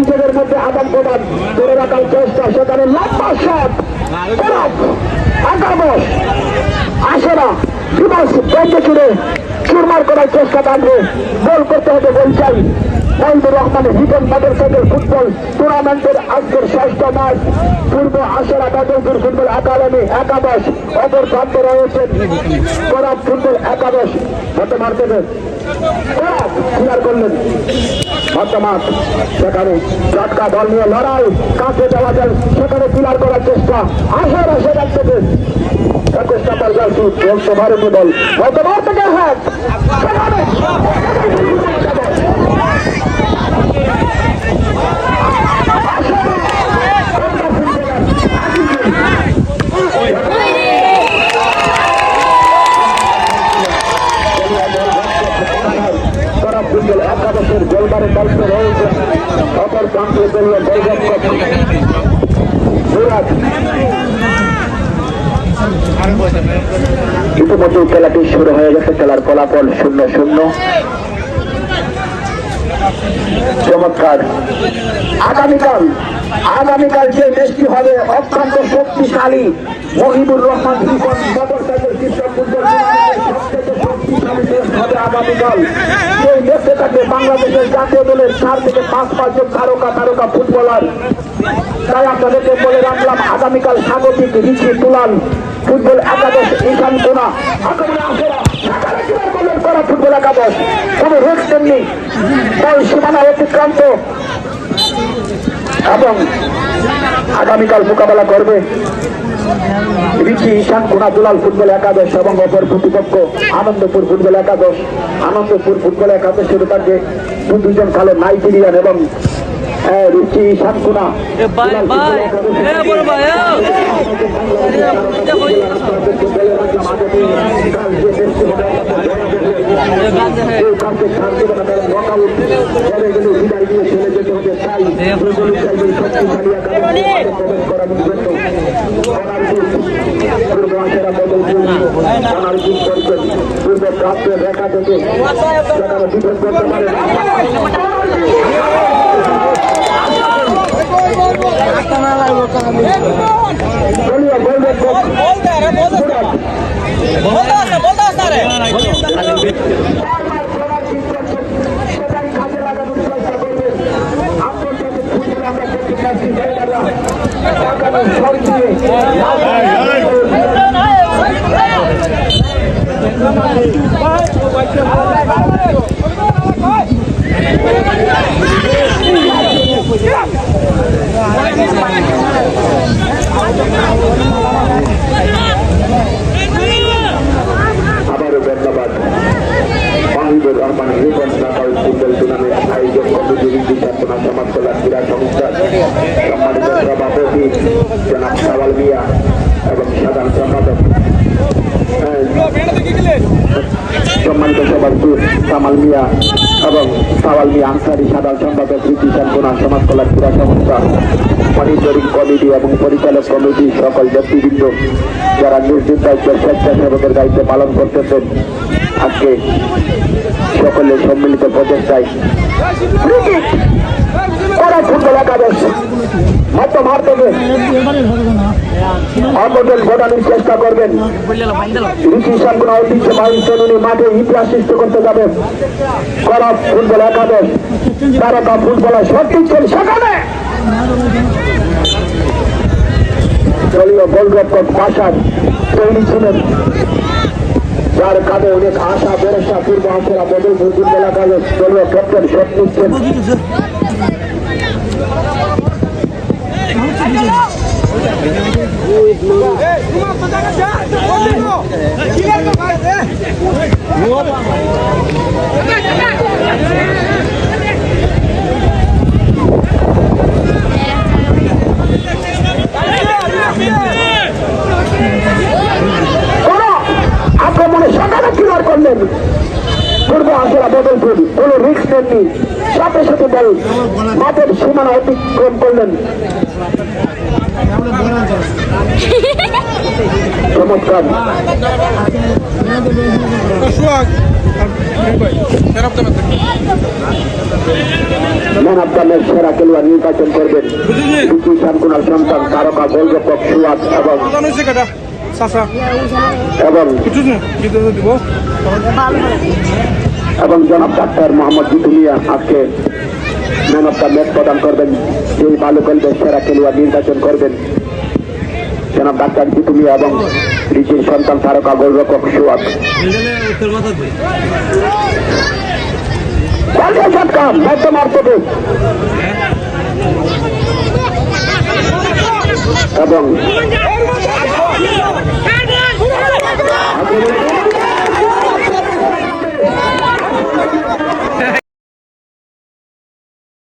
দুজনের মধ্যে আদান প্রদান করে রাখার চেষ্টা, সেখানে লম্বা শট একাদশ আসে না, বিবাস বেঁচে ছিঁড়ে চুরমার করার চেষ্টা থাকবে। গোল করতে হবে, গোল চাই। মহিবুর রহমানের হিটন মোটরসাইকেল ফুটবল টুর্নামেন্টের আজকের ষষ্ঠ ম্যাচ পূর্ব আশারা বাদলপুর ফুটবল একাডেমি একাদশ, অপর প্রান্তে রয়েছেন করাব ফুটবল একাদশ। হাতে মারতে করাব ক্লিয়ার করলেন মাঠ, সেখানে চটকা বল নিয়ে লড়াই, কাছে যাওয়া যায়, সেখানে ক্লিয়ার করার চেষ্টা আশারা, সেখান থেকে 21 নম্বর জার্সি চলছে ভারতীয় দল, গতবার থেকে হাত একাদশের গোলবারের দায়িত্ব রয়েছে অপর প্রান্তে দলীয় গোলরক্ষক ইতিমধ্যে খেলাটি শুরু হয়ে গেছে। খেলার ফলাফল 0-0। চমৎকার। আগামীকাল যে ম্যাচটি হবে অত্যন্ত শক্তিশালী মহিবুর রহমান মোটরসাইকেল শীর্ষক ফুটবল শক্তিশালী টেস্ট হবে আগামীকাল। সেই ম্যাচে থাকে বাংলাদেশের জাতীয় দলের 4 থেকে 5 জন তারকা ফুটবলার। তাই আপনাদেরকে বলে রাখলাম আগামীকাল স্বাগতিক রিচি তুলান ফুটবল একাদশ ঈশান কোনা করা ফুটবল একাদশ, কোন রিস্ক নেই, বল সীমানা অতিক্রান্ত এবং আগামীকাল মোকাবেলা করবে রিচি ঈশান কোনা দুলাল ফুটবল একাদশ এবং অপর প্রতিপক্ষ আনন্দপুর ফুটবল একাদশ। আনন্দপুর ফুটবল একাদশের তাকে দুজন কালো নাইজেরিয়ান এবং রিচি ঈশান কোনা পূর্ব প্রাপ্তের রেখা থেকে ডিফেন্স করতে পারে। আবারও ধন্যবাদ মহিবুর রহমান রিপন নাকাল ফুটবল টুর্নামেন্ট আয়োজক কমিটি বিশাপনা সমাজ কল্যাণ ক্রীড়া সংস্থার সম্মানিত সভাপতি জনাব সাওয়াল মিয়া এবং সাধারণ সম্পাদক সম্মানিত সভাপতি সামাল মিয়া এবং সাওয়াল মিয়া আনসারি, সাধারণ সম্পাদক রিচিশান কোনা সমাজ কল্যাণ ক্রীড়া সংস্থা, মনিটরিং কমিটি এবং পরিচালক কমিটি, সকল ব্যক্তিবৃন্দ যারা নিজ দায়িত্বের স্বেচ্ছাসেবকের দায়িত্ব পালন করতেছেন, আজকে সকলের সম্মিলিত প্রচেষ্টায় ফুটবল একাদশ মাত্র মার থেকে অবদান ঘটানোর চেষ্টা করবেন। রিচিশান কোনা ঐতিহ্যবাহী শ্রেণী মাঠে ইতিহাস সৃষ্টি করতে যাবে করা ফুটবল একাদশ। তারকা ফুটবলার সঠিক সেখানে দলীয় গোলরক্ষক পাশার তৈরি ছিলেন, যার কাঁধে অনেক আশা ভরসা। পূর্ব আশারা বদলপুর ফুটবল একাদশ দলীয় ক্যাপ্টেন শট নিচ্ছেন। আক্রমণে সেখানে ক্লিয়ার করলেন পূর্ব আশারা বদলপুর, কোন রিস্ক নেননি, সাথে সাথে বল মাঠের সীমানা অতিক্রম করলেন। চমৎকার। ম্যান অব দ্য ম্যাচ সেরা খেলোয়াড় নির্বাচন করবেন বিকি শান্তকুনার সন্তান তারকা গোলরক্ষক সুয়াদ এবং জনাব ডাক্তার মোহাম্মদ জিতু মিয়া আজকে ম্যান অব দ্য ম্যাচ প্রদান করবেন। যেই ভালো খেলবে সেরা খেলোয়াড় নির্বাচন করবেন জনাব ডাক্তার জিতু মিয়া এবং রিচির সন্তান তারকা গোলরক্ষক সুয়াদ। এবং